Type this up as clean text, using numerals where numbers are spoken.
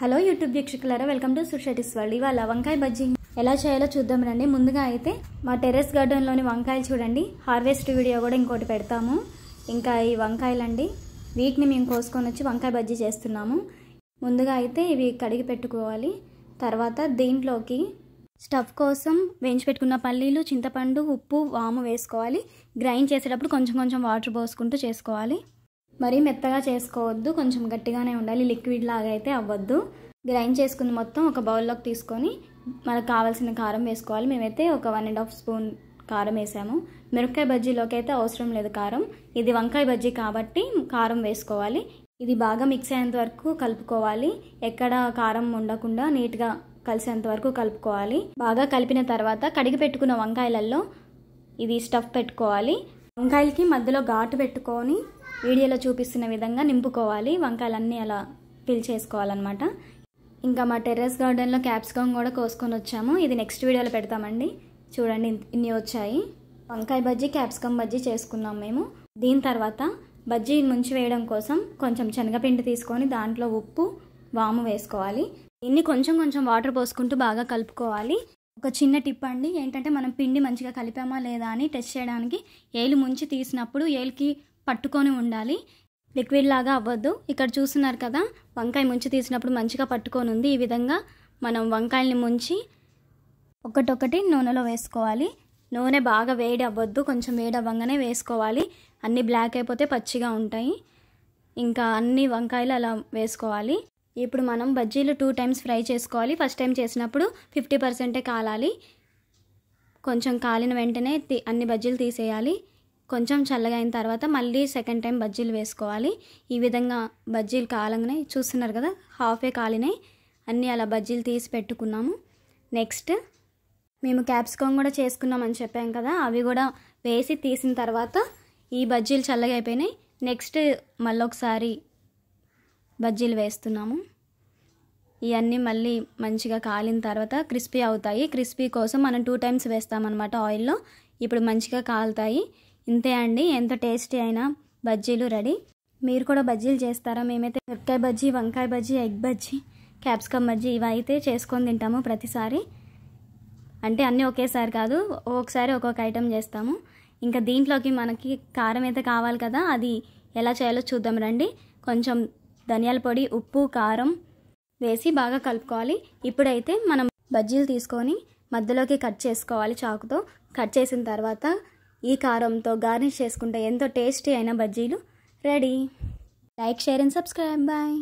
Hello YouTube వీక్షకులారా, welcome to సుషేటిస్ world. ఇవాళ వంకాయ బజ్జీ ఎలా చేయాలో చూద్దాం రండి. ముందుగా అయితే మా టెర్రస్ గార్డెన్లోని వంకాయలు చూడండి. హార్వెస్ట్ వీడియో కూడా ఇంకోటి పెడతాము. ఇంకా ఈ వంకాయలండి, వీటిని మేము కోసుకొని వచ్చి వంకాయ బజ్జీ చేస్తున్నాము. ముందుగా అయితే ఇవి కడిగి పెట్టుకోవాలి. తర్వాత దీంట్లోకి స్టఫ్ కోసం వేయించి పెట్టుకున్న పల్లీలు, చింతపండు, ఉప్పు, వాము వేసుకోవాలి. గ్రైండ్ చేసేటప్పుడు కొంచెం కొంచెం వాటర్ పోసుకుంటూ చేసుకోవాలి. మరీ మెత్తగా చేసుకోవద్దు, కొంచెం గట్టిగానే ఉండాలి. లిక్విడ్ లాగా అయితే అవ్వద్దు. గ్రైండ్ చేసుకుని మొత్తం ఒక బౌల్లోకి తీసుకొని మనకు కావాల్సిన కారం వేసుకోవాలి. మేమైతే ఒక 1.5 స్పూన్ కారం వేసాము. మిరపకాయ బజ్జీలోకి అయితే అవసరం లేదు కారం. ఇది వంకాయ బజ్జీ కాబట్టి కారం వేసుకోవాలి. ఇది బాగా మిక్స్ అయ్యేంత వరకు కలుపుకోవాలి. ఎక్కడ కారం ఉండకుండా నీట్గా కలిసేంత వరకు కలుపుకోవాలి. బాగా కలిపిన తర్వాత కడిగి పెట్టుకున్న వంకాయలలో ఇది స్టఫ్ పెట్టుకోవాలి. వంకాయలకి మధ్యలో ఘాటు పెట్టుకొని వీడియోలో చూపిస్తున్న విధంగా నింపుకోవాలి. వంకాయలన్నీ అలా ఫిల్ చేసుకోవాలన్నమాట. ఇంకా మా టెర్రస్ గార్డెన్లో క్యాప్సికమ్ కూడా కోసుకొని వచ్చాము. ఇది నెక్స్ట్ వీడియోలో పెడతామండి. చూడండి ఇన్ని వచ్చాయి. వంకాయ బజ్జీ, క్యాప్సికమ్ బజ్జీ చేసుకున్నాం మేము. దీని తర్వాత బజ్జీ ముంచి వేయడం కోసం కొంచెం శనగపిండి తీసుకొని దాంట్లో ఉప్పు, వాము వేసుకోవాలి. దీన్ని కొంచెం కొంచెం వాటర్ పోసుకుంటూ బాగా కలుపుకోవాలి. ఒక చిన్న టిప్ అండి, ఏంటంటే మనం పిండి మంచిగా కలిపామా లేదా అని టెస్ట్ చేయడానికి ఏలు ముంచి తీసినప్పుడు ఏలుకి పట్టుకొని ఉండాలి. లిక్విడ్ లాగా అవ్వద్దు. ఇక్కడ చూస్తున్నారు కదా, వంకాయ ముంచి తీసినప్పుడు మంచిగా పట్టుకొని ఉంది. ఈ విధంగా మనం వంకాయల్ని ముంచి ఒకటొకటి నూనెలో వేసుకోవాలి. నూనె బాగా వేడి అవ్వద్దు, కొంచెం వేడి అవ్వగానే వేసుకోవాలి. అన్నీ బ్లాక్ అయిపోతే పచ్చిగా ఉంటాయి. ఇంకా అన్ని వంకాయలు అలా వేసుకోవాలి. ఇప్పుడు మనం బజ్జీలు 2 టైమ్స్ ఫ్రై చేసుకోవాలి. ఫస్ట్ టైం చేసినప్పుడు 50% కాలాలి. కొంచెం కాలిన వెంటనే అన్ని బజ్జీలు తీసేయాలి. కొంచెం చల్లగా అయిన తర్వాత మళ్ళీ సెకండ్ టైం బజ్జీలు వేసుకోవాలి. ఈ విధంగా బజ్జీలు కాలంగానే చూస్తున్నారు కదా, హాఫే కాలినాయి. అన్నీ అలా బజ్జీలు తీసి పెట్టుకున్నాము. నెక్స్ట్ మేము క్యాప్సికమ్ కూడా చేసుకున్నామని చెప్పాం కదా, అవి కూడా వేసి తీసిన తర్వాత ఈ బజ్జీలు చల్లగా అయిపోయినాయి. నెక్స్ట్ మళ్ళీ ఒకసారి బజ్జీలు వేస్తున్నాము. ఇవన్నీ మళ్ళీ మంచిగా కాలిన తర్వాత క్రిస్పీ అవుతాయి. క్రిస్పీ కోసం మనం 2 టైమ్స్ వేస్తామన్నమాట ఆయిల్లో. ఇప్పుడు మంచిగా కాలుతాయి. ఇంతే అండి, ఎంత టేస్టీ అయినా బజ్జీలు రెడీ. మీరు కూడా బజ్జీలు చేస్తారా? మేమైతే మిరపకాయ బజ్జీ, వంకాయ బజ్జీ, ఎగ్ బజ్జీ, క్యాప్సికమ్ బజ్జీ ఇవి అయితే చేసుకొని తింటాము ప్రతిసారి. అంటే అన్నీ ఒకేసారి కాదు, ఒక్కొక్కసారి ఒక్కొక్క ఐటెం చేస్తాము. ఇంకా దీంట్లోకి మనకి కారం అయితే కావాలి కదా, అది ఎలా చేయాలో చూద్దాం రండి. కొంచెం ధనియాల పొడి, ఉప్పు, కారం వేసి బాగా కలుపుకోవాలి. ఇప్పుడైతే మనం బజ్జీలు తీసుకొని మధ్యలోకి కట్ చేసుకోవాలి చాకుతో. కట్ చేసిన తర్వాత ఈ కారంతో గార్నిష్ చేసుకుంటే ఎంతో టేస్టీ అయిన బజ్జీలు రెడీ. Like, share and subscribe. Bye.